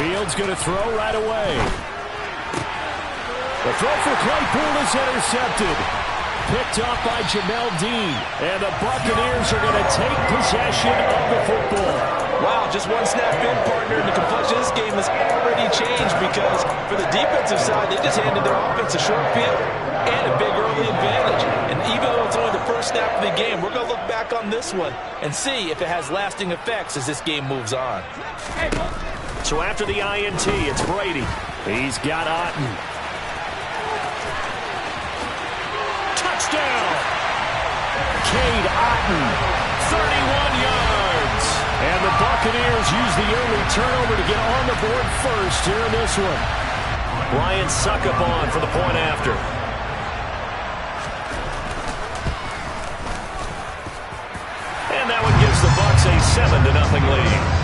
Fields going to throw right away. The throw for Claypool is intercepted. Picked off by Jamel Dean. And the Buccaneers are going to take possession of the football. Wow, just one snap in, partner, and the complexion of this game has already changed because for the defensive side, they just handed their offense a short field and a big early advantage. And even though it's only the first snap of the game, we're going to look back on this one and see if it has lasting effects as this game moves on. So after the INT, it's Brady. He's got Otten. Touchdown! Cade Otten, 31 yards. And the Buccaneers use the early turnover to get on the board first here in this one. Ryan Succop on for the point after. And that one gives the Bucs a 7-0 lead.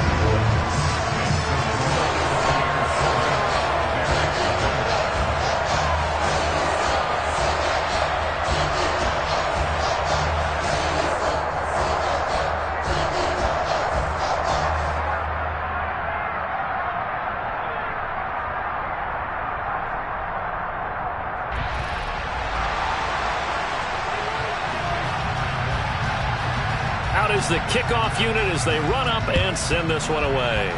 Is the kickoff unit as they run up and send this one away.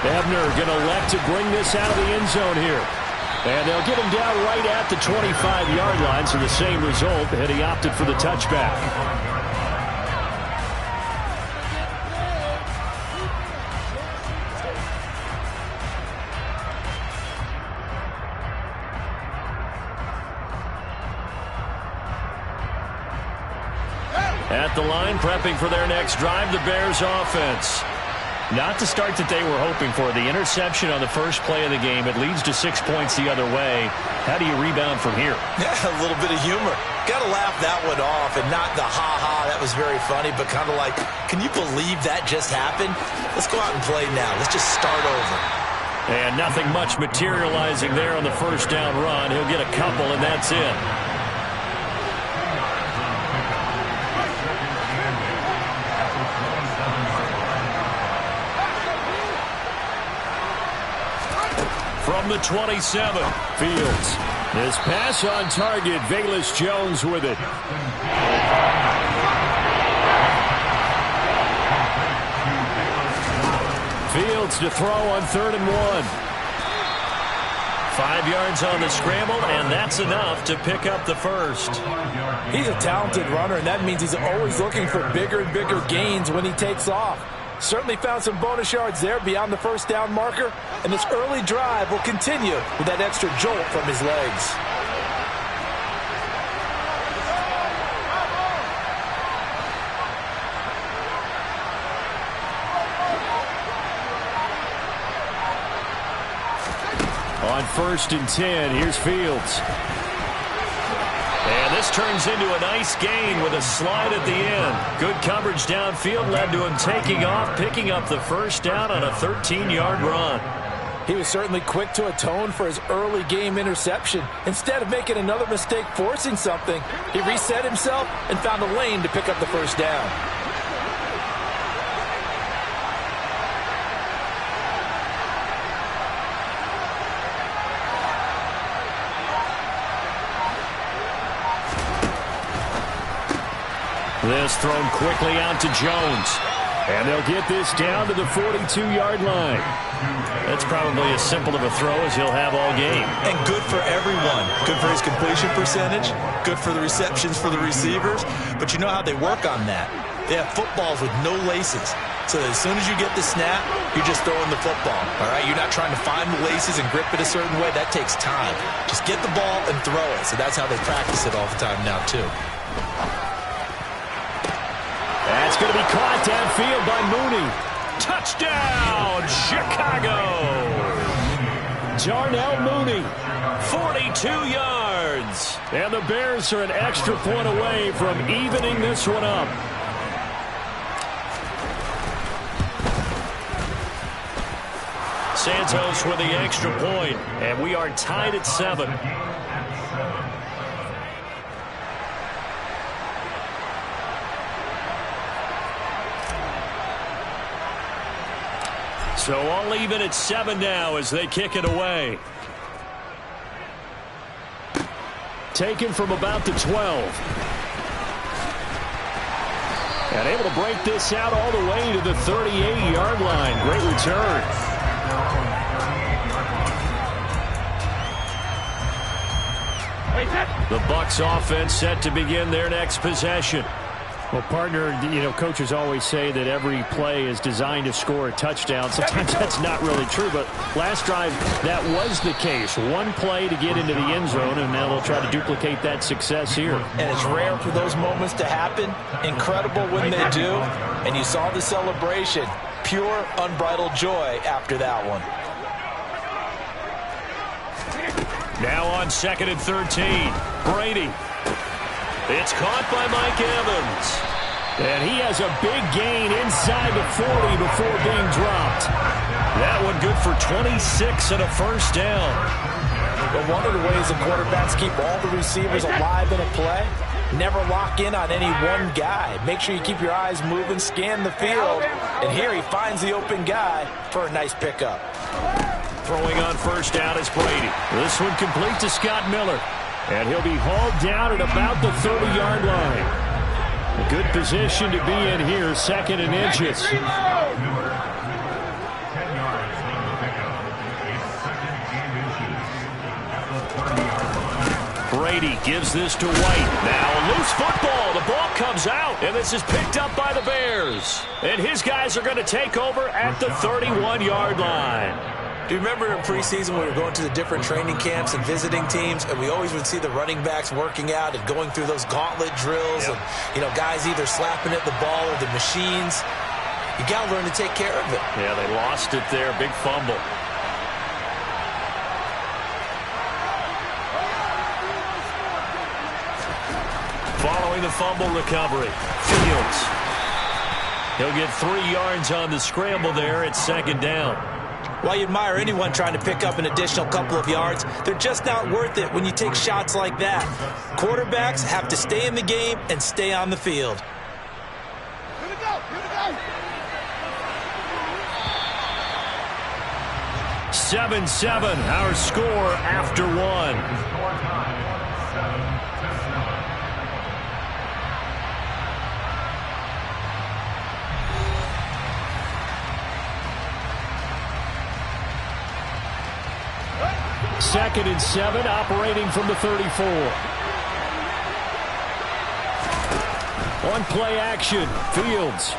Ebner going to elect to bring this out of the end zone here. And they'll get him down right at the 25-yard line, so the same result, and he opted for the touchback. At the line, prepping for their next drive, the Bears offense. Not the start that they were hoping for. The interception on the first play of the game. It leads to 6 points the other way. How do you rebound from here? Yeah, a little bit of humor. Got to laugh that one off, and not the ha-ha, that was very funny, but kind of like, can you believe that just happened? Let's go out and play now. Let's just start over. And nothing much materializing there on the first down run. He'll get a couple, and that's it. From the 27, Fields. His pass on target, Velus Jones with it. Fields to throw on 3rd and 1. 5 yards on the scramble, and that's enough to pick up the first. He's a talented runner, and that means he's always looking for bigger and bigger gains when he takes off. Certainly found some bonus yards there beyond the first down marker, and this early drive will continue with that extra jolt from his legs. On 1st and 10, here's Fields. And this turns into a nice gain with a slide at the end. Good coverage downfield led to him taking off, picking up the first down on a 13-yard run. He was certainly quick to atone for his early game interception. Instead of making another mistake forcing something, he reset himself and found a lane to pick up the first down. This thrown quickly out to Jones. And they'll get this down to the 42-yard line. That's probably as simple of a throw as he'll have all game. And good for everyone. Good for his completion percentage. Good for the receptions for the receivers. But you know how they work on that. They have footballs with no laces. So as soon as you get the snap, you're just throwing the football. All right? You're not trying to find the laces and grip it a certain way. That takes time. Just get the ball and throw it. So that's how they practice it all the time now, too. That's going to be caught downfield by Mooney. Touchdown, Chicago! Darnell Mooney, 42 yards. And the Bears are an extra point away from evening this one up. Santos with the extra point, and we are tied at 7. So all even at 7 now as they kick it away. Taken from about the 12. And able to break this out all the way to the 38-yard line. Great return. The Bucs offense set to begin their next possession. Well, partner, coaches always say that every play is designed to score a touchdown. Sometimes that's not really true, but last drive, that was the case. One play to get into the end zone, and now they'll try to duplicate that success here. And it's rare for those moments to happen. Incredible when they do. And you saw the celebration. Pure, unbridled joy after that one. Now on 2nd and 13, Brady. It's caught by Mike Evans. And he has a big gain inside the 40 before being dropped. That one good for 26 and a first down. But one of the ways the quarterbacks keep all the receivers alive in a play, never lock in on any one guy. Make sure you keep your eyes moving, scan the field. And here he finds the open guy for a nice pickup. Throwing on first down is Brady. This one complete to Scott Miller. And he'll be hauled down at about the 30-yard line. A good position to be in here, 2nd and inches. Brady gives this to White. Now a loose football. The ball comes out, and this is picked up by the Bears. And his guys are going to take over at the 31-yard line. Do you remember in preseason we were going to the different training camps and visiting teams, and we always would see the running backs working out and going through those gauntlet drills, and guys either slapping at the ball or the machines. You got to learn to take care of it. Yeah, they lost it there. Big fumble. Following the fumble recovery, Fields. He'll get 3 yards on the scramble there at 2nd down. While you admire anyone trying to pick up an additional couple of yards, they're just not worth it when you take shots like that. Quarterbacks have to stay in the game and stay on the field. Here we go. 7-7, our score after 1. Second and 7, operating from the 34. On play action, Fields.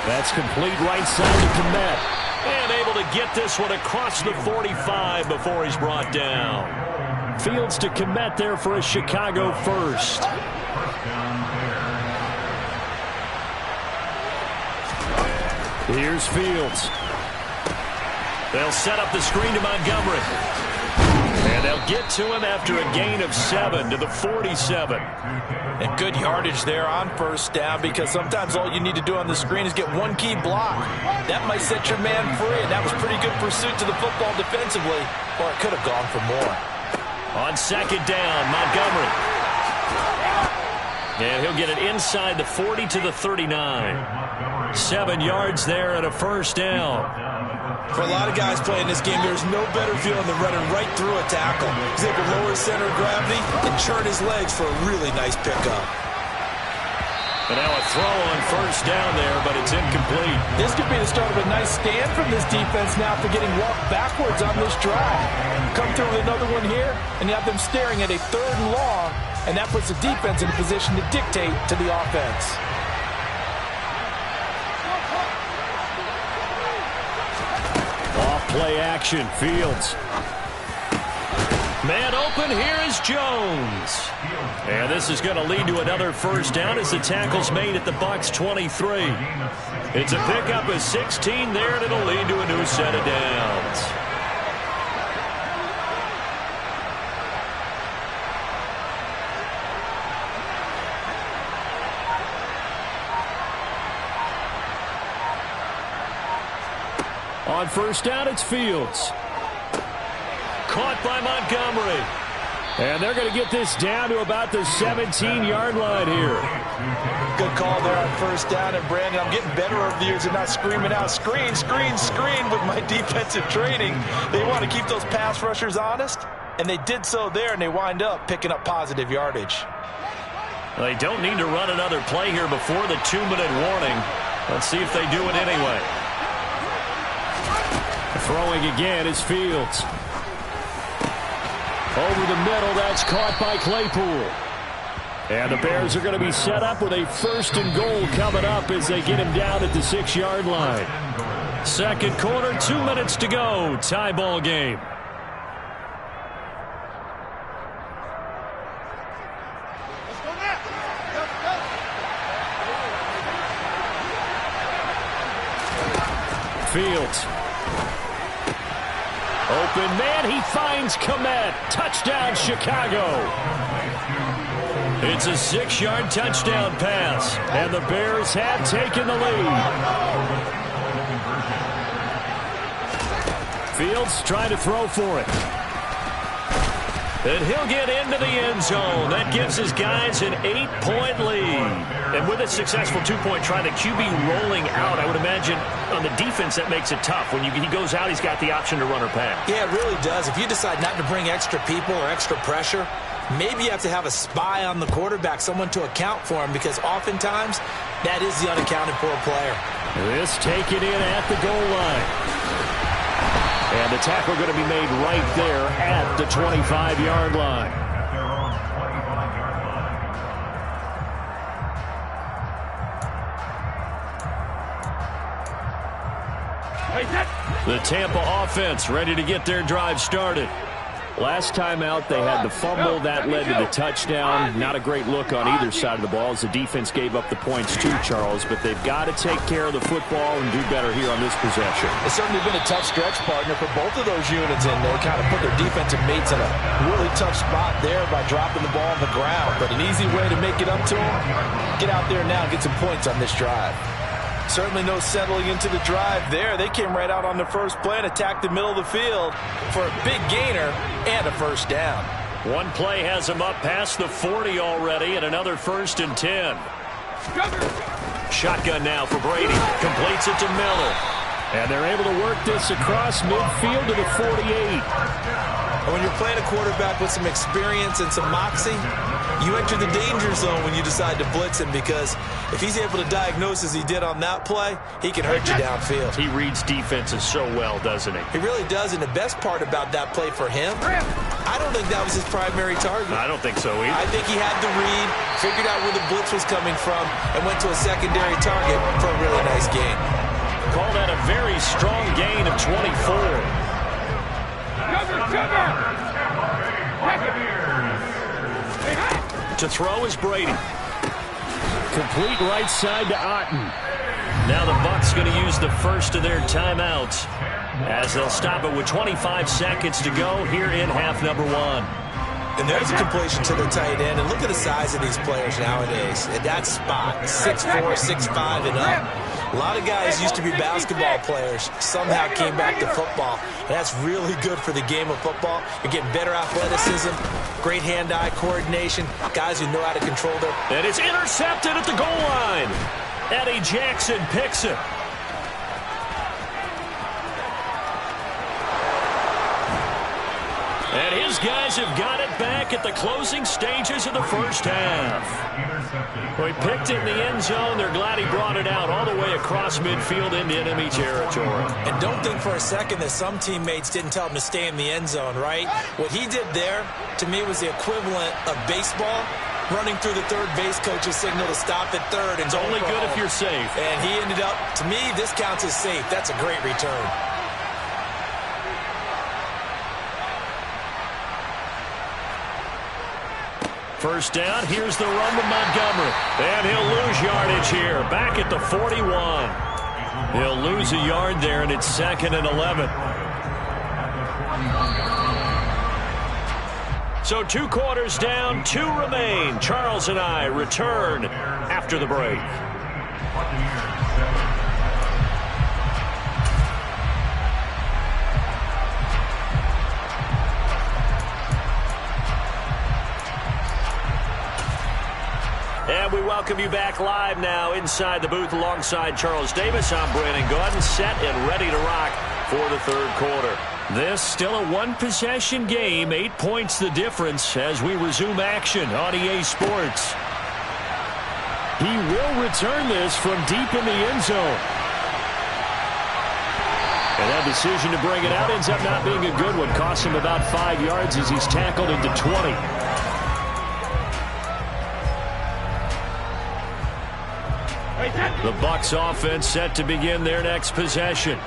That's complete right side to Kmet. And able to get this one across the 45 before he's brought down. Fields to Kmet there for a Chicago first. Here's Fields. They'll set up the screen to Montgomery. And they'll get to him after a gain of 7 to the 47. And good yardage there on first down, because sometimes all you need to do on the screen is get one key block. That might set your man free, and that was pretty good pursuit to the football defensively, or it could have gone for more. On 2nd down, Montgomery. And he'll get it inside the 40 to the 39. 7 yards there and a first down. For a lot of guys playing this game, there's no better feeling than running right through a tackle. He's able to lower his center of gravity and churn his legs for a really nice pickup. And now a throw on first down there, but it's incomplete. This could be the start of a nice stand from this defense now for getting walked backwards on this drive. Come through with another one here, and you have them staring at a 3rd and long, and that puts the defense in a position to dictate to the offense. Play action, Fields. Man open, here is Jones. And this is going to lead to another first down as the tackle's made at the Bucs 23. It's a pickup of 16 there, and it'll lead to a new set of downs. On first down, it's Fields. Caught by Montgomery. And they're going to get this down to about the 17-yard line here. Good call there on first down. And Brandon, I'm getting better over the years and not screaming out, screen, screen, screen with my defensive training. They want to keep those pass rushers honest, and they did so there, and they wind up picking up positive yardage. They don't need to run another play here before the 2-minute warning. Let's see if they do it anyway. Throwing again is Fields. Over the middle, that's caught by Claypool. And the Bears are going to be set up with a 1st and goal coming up as they get him down at the 6-yard line. Second quarter, 2 minutes to go. Tie ball game. Fields. Open man, he finds Kmet. Touchdown, Chicago. It's a 6-yard touchdown pass, and the Bears have taken the lead. Fields trying to throw for it. And he'll get into the end zone. That gives his guys an 8-point lead. And with a successful 2-point try, the QB rolling out, I would imagine on the defense that makes it tough. When he goes out, he's got the option to run or pass. Yeah, it really does. If you decide not to bring extra people or extra pressure, maybe you have to have a spy on the quarterback, someone to account for him, because oftentimes that is the unaccounted for player. This taken in at the goal line. And the tackle going to be made right there at the 25-yard line. The Tampa offense ready to get their drive started. Last time out, they had the fumble. That led to the touchdown. Not a great look on either side of the ball as the defense gave up the points too, Charles. But they've got to take care of the football and do better here on this possession. It's certainly been a tough stretch, partner, for both of those units, and they kind of put their defensive mates in a really tough spot there by dropping the ball on the ground. But an easy way to make it up to them, get out there now and get some points on this drive. Certainly no settling into the drive there. They came right out on the first play and attacked the middle of the field for a big gainer and a first down. One play has him up past the 40 already, and another 1st and 10. Shotgun now for Brady. Completes it to Miller. And they're able to work this across midfield to the 48. When you're playing a quarterback with some experience and some moxie, you enter the danger zone when you decide to blitz him, because if he's able to diagnose as he did on that play, he can hurt you downfield. He reads defenses so well, doesn't he? He really does, and the best part about that play for him, I don't think that was his primary target. I don't think so either. I think he had the read, figured out where the blitz was coming from, and went to a secondary target for a really nice gain. Call that a very strong gain of 24. To throw is Brady. Complete right side to Otten. Now the Bucs going to use the first of their timeouts as they'll stop it with 25 seconds to go here in half number 1. And there's a completion to the tight end. And look at the size of these players nowadays. At that spot, 6'4", 6'5", and up. A lot of guys used to be basketball players, somehow came back to football. And that's really good for the game of football. You're getting better athleticism, great hand-eye coordination, guys who know how to control their... And it's intercepted at the goal line. Eddie Jackson picks it. And his guys have got it back at the closing stages of the first half. Well, he picked it in the end zone. They're glad he brought it out all the way across midfield into enemy territory. And don't think for a second that some teammates didn't tell him to stay in the end zone, right? What he did there, to me, was the equivalent of baseball running through the third base coach's signal to stop at third. And it's only good if you're safe. And he ended up, to me, this counts as safe. That's a great return. First down, here's the run to Montgomery. And he'll lose yardage here, back at the 41. He'll lose a yard there, and it's 2nd and 11. So 2 quarters down, 2 remain. Charles and I return after the break. And we welcome welcome you back live now inside the booth alongside Charles Davis. I'm Brandon Gaudin, set and ready to rock for the third quarter. This still a one-possession game, 8 points the difference as we resume action on EA Sports. He will return this from deep in the end zone. And that decision to bring it out ends up not being a good one. Costs him about 5 yards as he's tackled into 20. The Bucs offense set to begin their next possession.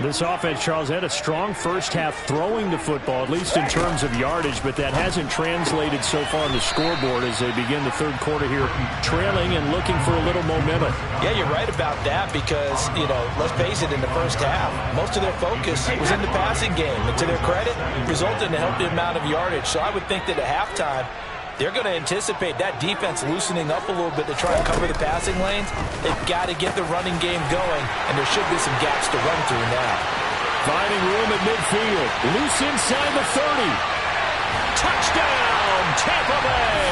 This offense, Charles, had a strong first half throwing the football, at least in terms of yardage, but that hasn't translated so far on the scoreboard as they begin the third quarter here, trailing and looking for a little momentum. Yeah, you're right about that because, let's face it, in the first half, most of their focus was in the passing game. And to their credit, resulted in a healthy amount of yardage. So I would think that at halftime, they're going to anticipate that defense loosening up a little bit to try and cover the passing lanes. They've got to get the running game going, and there should be some gaps to run through now. Finding room at midfield. Loose inside the 30. Touchdown, Tampa Bay!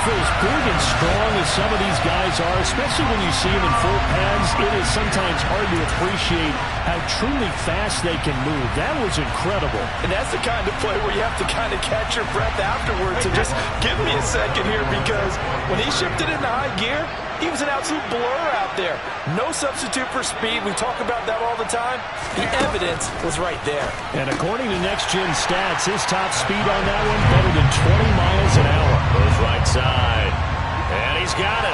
For as big and strong as some of these guys are, especially when you see them in full pads, it is sometimes hard to appreciate how truly fast they can move. That was incredible. And that's the kind of play where you have to kind of catch your breath afterwards and just give me a second here, because when he shifted into high gear, he was an absolute blur out there. No substitute for speed. We talk about that all the time. The evidence was right there. And according to Next Gen Stats, his top speed on that one better than 20 miles an hour. Goes right side. And he's got it.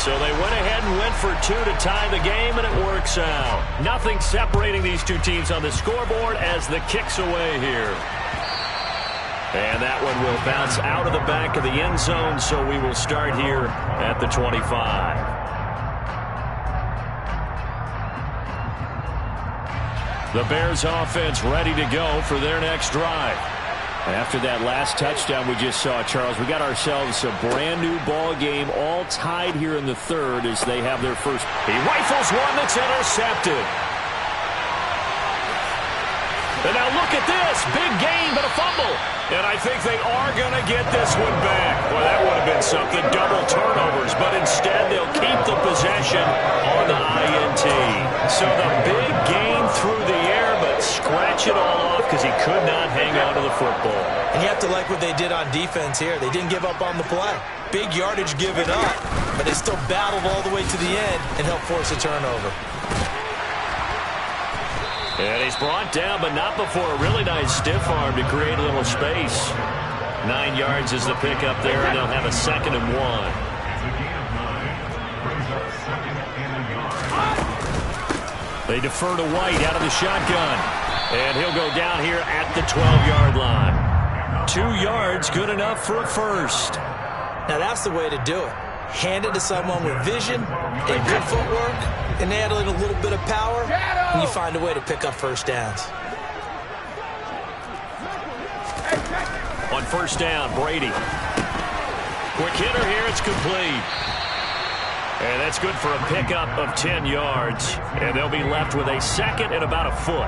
So they went ahead and went for two to tie the game, and it works out. Nothing separating these two teams on the scoreboard as the kick's away here. And that one will bounce out of the back of the end zone, so we will start here at the 25. The Bears offense ready to go for their next drive. After that last touchdown we just saw, Charles, we got ourselves a brand new ball game, all tied here in the third as they have their first. He rifles one that's intercepted. And now look at this. Big gain, but a fumble. And I think they are going to get this one back. Well, that would have been something, double turnovers. But instead, they'll keep the possession on the INT. So the big gain through the air, but scratch it all off because he could not hang on to the football. And you have to like what they did on defense here. They didn't give up on the play. Big yardage given up, but they still battled all the way to the end and helped force a turnover. And he's brought down, but not before a really nice stiff arm to create a little space. 9 yards is the pickup there, and they'll have a 2nd and 1. They defer to White out of the shotgun. And he'll go down here at the 12-yard line. 2 yards, good enough for a first. Now that's the way to do it. Hand it to someone with vision and good footwork, and add a little bit of power, and you find a way to pick up first downs. On first down, Brady. Quick hitter here, it's complete. And that's good for a pickup of 10 yards. And they'll be left with a 2nd and about a foot.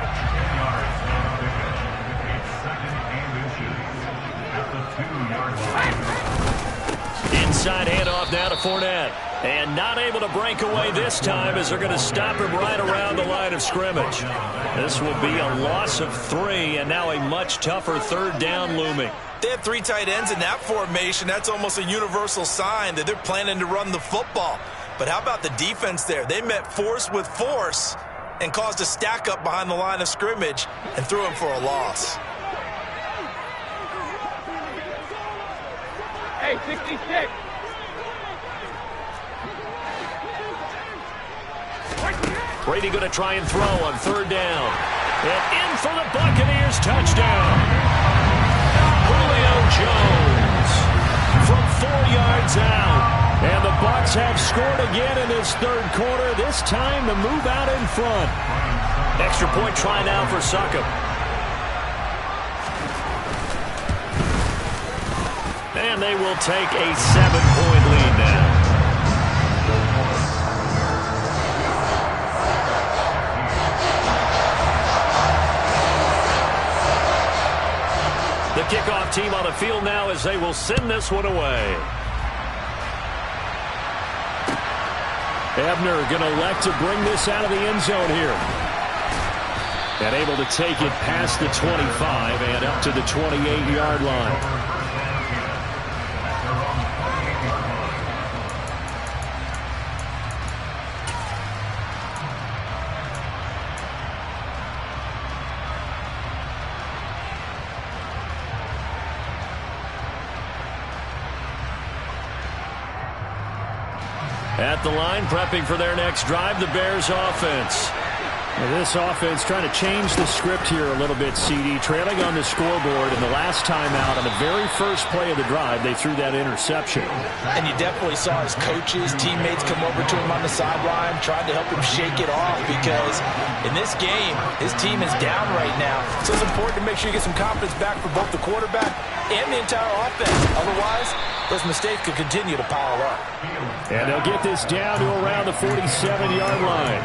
Inside handoff now to Fournette. And not able to break away this time as they're going to stop him right around the line of scrimmage. This will be a loss of 3, and now a much tougher third down looming. They have 3 tight ends in that formation. That's almost a universal sign that they're planning to run the football. But how about the defense there? They met force with force and caused a stack up behind the line of scrimmage and threw him for a loss. Hey, 66. Brady going to try and throw on third down. And in for the Buccaneers, touchdown. Julio Jones from 4 yards out. And the Bucs have scored again in this third quarter, this time to move out in front. Extra point try now for Succop. And they will take a 7-point lead now. The kickoff team on the field now as they will send this one away. Ebner going to elect to bring this out of the end zone here. And able to take it past the 25 and up to the 28-yard line. At the line, prepping for their next drive, the Bears offense. Well, this offense trying to change the script here a little bit, CD. Trailing on the scoreboard, and the last time out on the very first play of the drive, they threw that interception. And you definitely saw his coaches, teammates come over to him on the sideline, trying to help him shake it off because in this game, his team is down right now. So it's important to make sure you get some confidence back for both the quarterback and the entire offense. Otherwise, those mistakes could continue to pile up. And they'll get this down to around the 47-yard line.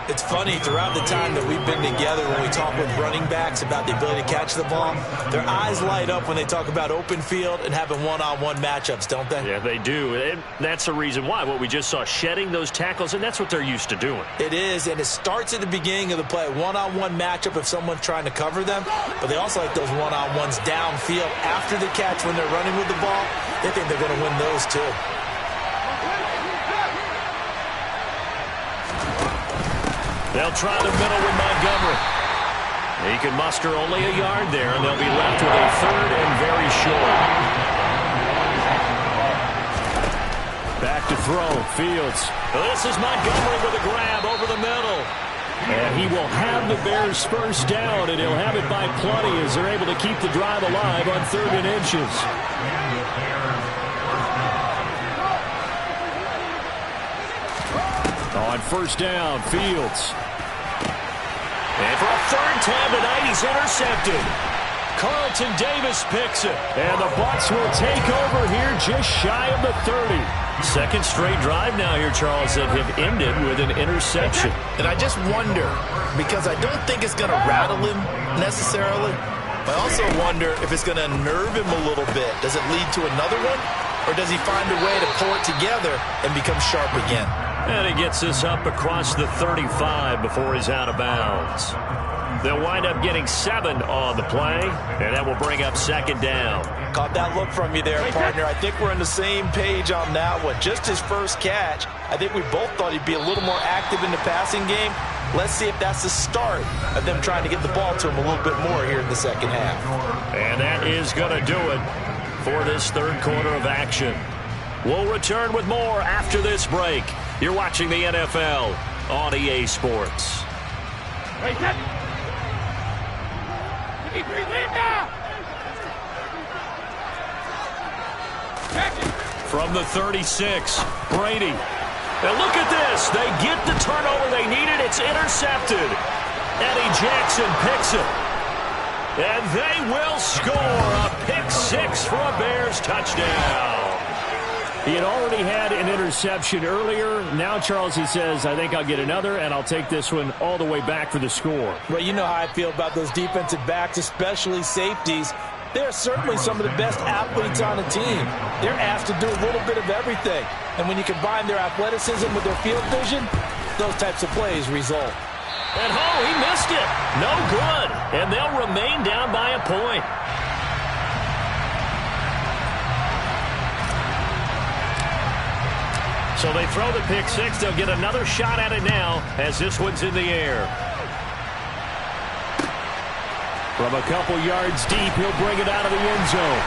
It's funny, throughout the time that we've been together, when we talk with running backs about the ability to catch the ball, their eyes light up when they talk about open field and having one-on-one matchups, don't they? Yeah, they do. And that's the reason why. What we just saw, shedding those tackles, and that's what they're used to doing. It is, and it starts at the beginning of the play. One-on-one matchup if someone's trying to cover them, but they also like those one-on-ones downfield after the catch when they're running with the ball. They think they're going to win those too. They'll try the middle with Montgomery. He can muster only a yard there, and they'll be left with a third and very short. Back to throw, Fields. This is Montgomery with a grab over the middle. And he will have the Bears first down, and he'll have it by plenty as they're able to keep the drive alive on 3rd and inches. On first down, Fields. And for a third time tonight, he's intercepted. Carlton Davis picks it. And the Bucs will take over here just shy of the 30. Second straight drive now here, Charles, that have ended with an interception. And I just wonder, because I don't think it's going to rattle him necessarily, but I also wonder if it's going to unnerve him a little bit. Does it lead to another one? Or does he find a way to pull it together and become sharp again? And he gets this up across the 35 before he's out of bounds. They'll wind up getting 7 on the play, and that will bring up second down. Caught that look from you there, partner. I think we're on the same page on that one. Just his first catch. I think we both thought he'd be a little more active in the passing game. Let's see if that's the start of them trying to get the ball to him a little bit more here in the second half. And that is going to do it for this third quarter of action. We'll return with more after this break. You're watching the NFL on EA Sports. From the 36, Brady. And look at this. They get the turnover they needed. It's intercepted. Eddie Jackson picks it. And they will score a pick 6 for a Bears touchdown. He had already had an interception earlier. Now, Charles, he says, I think I'll get another, and I'll take this one all the way back for the score. Well, you know how I feel about those defensive backs, especially safeties. They're certainly some of the best athletes on the team. They're asked to do a little bit of everything. And when you combine their athleticism with their field vision, those types of plays result. And, oh, he missed it. No good. And they'll remain down by a point. So they throw the pick 6. They'll get another shot at it now as this one's in the air. From a couple yards deep, he'll bring it out of the end zone.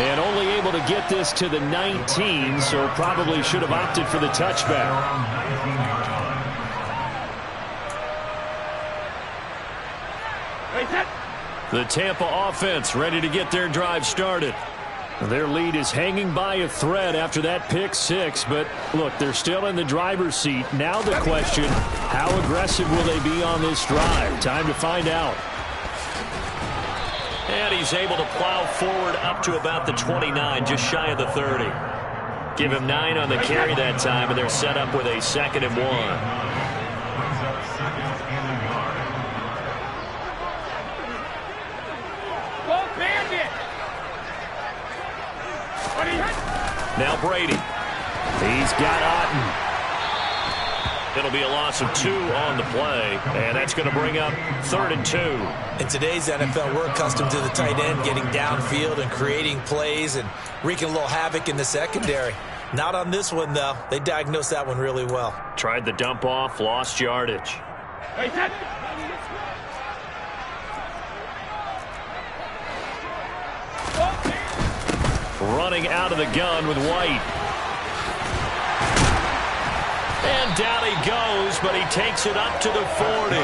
And only able to get this to the 19, so probably should have opted for the touchback. The Tampa offense ready to get their drive started. Their lead is hanging by a thread after that pick 6, but look, they're still in the driver's seat. Now the question, how aggressive will they be on this drive? Time to find out. And he's able to plow forward up to about the 29, just shy of the 30. Give him 9 on the carry that time, and they're set up with a 2nd and 1. Now Brady. He's got Otten. It'll be a loss of 2 on the play, and that's going to bring up 3rd and 2. In today's NFL, we're accustomed to the tight end getting downfield and creating plays and wreaking a little havoc in the secondary. Not on this one, though. They diagnosed that one really well. Tried the dump off, lost yardage. Running out of the gun with White. And down he goes, but he takes it up to the 40.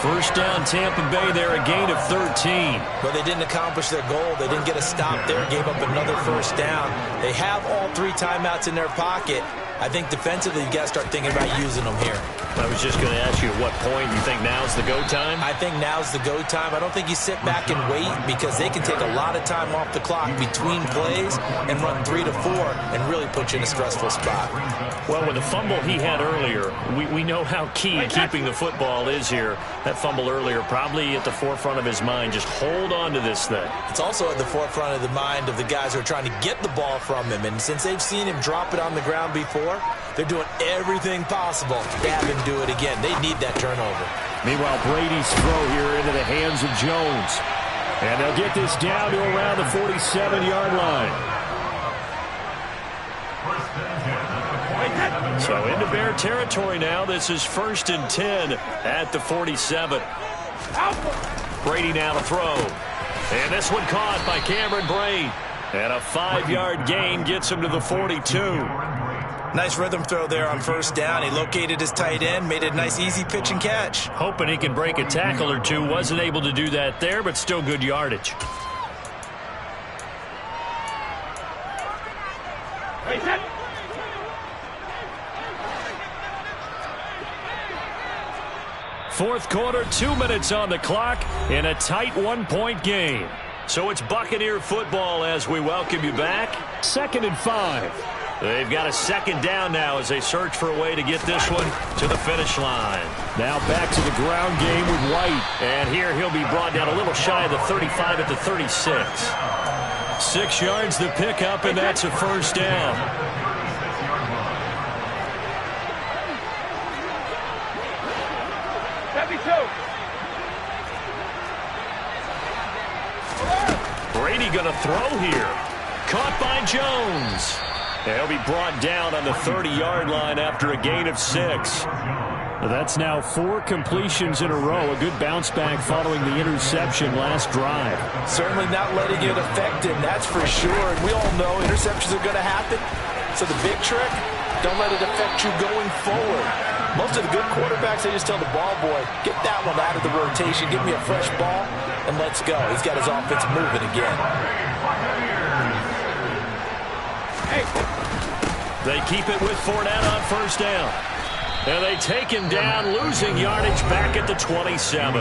First down, Tampa Bay there, a gain of 13. But they didn't accomplish their goal. They didn't get a stop there, gave up another first down. They have all 3 timeouts in their pocket. I think defensively you got to start thinking about using them here. I was just going to ask you at what point you think now's the go time? I think now's the go time. I don't think you sit back and wait because they can take a lot of time off the clock between plays and run 3 to 4 and really put you in a stressful spot. Well, with the fumble he had earlier, we know how key keeping the football is here. That fumble earlier probably at the forefront of his mind. Just hold on to this thing. It's also at the forefront of the mind of the guys who are trying to get the ball from him. And since they've seen him drop it on the ground before, they're doing everything possible to have him do it again. They need that turnover. Meanwhile, Brady's throw here into the hands of Jones. And they'll get this down to around the 47-yard line. So into Bear territory now. This is 1st and 10 at the 47. Brady now to throw. And this one caught by Cameron Brate. And a 5-yard gain gets him to the 42. Nice rhythm throw there on first down. He located his tight end, made it a nice easy pitch and catch. Hoping he can break a tackle or two. Wasn't able to do that there, but still good yardage. Fourth quarter, 2 minutes on the clock in a tight 1-point game. So it's Buccaneer football as we welcome you back. 2nd and 5. They've got a 2nd down now as they search for a way to get this one to the finish line. Now back to the ground game with White. And here he'll be brought down a little shy of the 35 at the 36. 6 yards the pickup, and that's a first down. Brady going to throw here. Caught by Jones. He'll be brought down on the 30-yard line after a gain of 6. That's now 4 completions in a row. A good bounce back following the interception last drive. Certainly not letting it affect him, that's for sure. And we all know interceptions are going to happen. So the big trick, don't let it affect you going forward. Most of the good quarterbacks, they just tell the ball boy, get that one out of the rotation, give me a fresh ball, and let's go. He's got his offense moving again. They keep it with Fournette on first down. And they take him down, losing yardage back at the 27.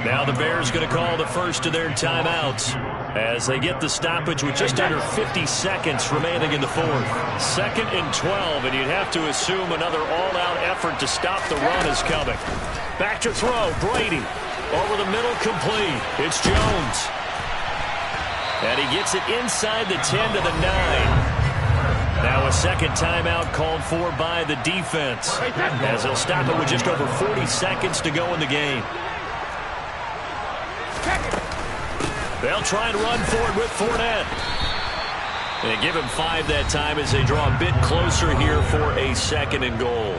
Now the Bears going to call the first of their timeouts as they get the stoppage with just under 50 seconds remaining in the 4th. 2nd and 12, and you'd have to assume another all-out effort to stop the run is coming. Back to throw, Brady. Over the middle, complete. It's Jones. And he gets it inside the 10 to the 9. Now a 2nd timeout called for by the defense as they'll stop it with just over 40 seconds to go in the game. They'll try and run forward with Fournette. They give him 5 that time as they draw a bit closer here for a 2nd and goal.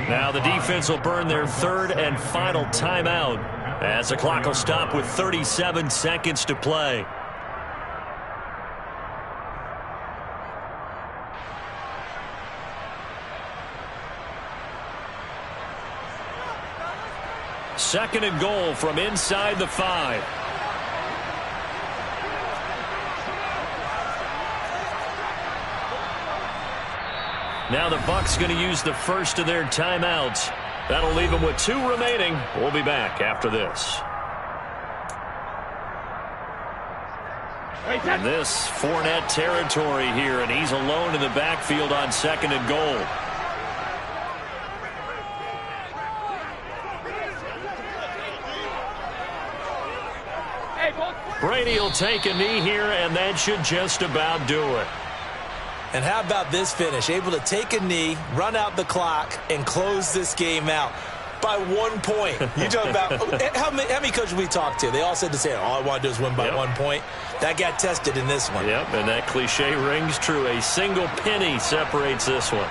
Now the defense will burn their 3rd and final timeout as the clock will stop with 37 seconds to play. Second and goal from inside the 5. Now the Bucs going to use the first of their timeouts. That'll leave them with 2 remaining. We'll be back after this. And this Fournette territory here, and he's alone in the backfield on 2nd and goal. Brady will take a knee here, and that should just about do it. And how about this finish? Able to take a knee, run out the clock, and close this game out by 1 point. You talk about how many coaches we talked to? They all said the same. All I want to do is win by 1 point. That got tested in this one. Yep, and that cliche rings true. A single penny separates this one.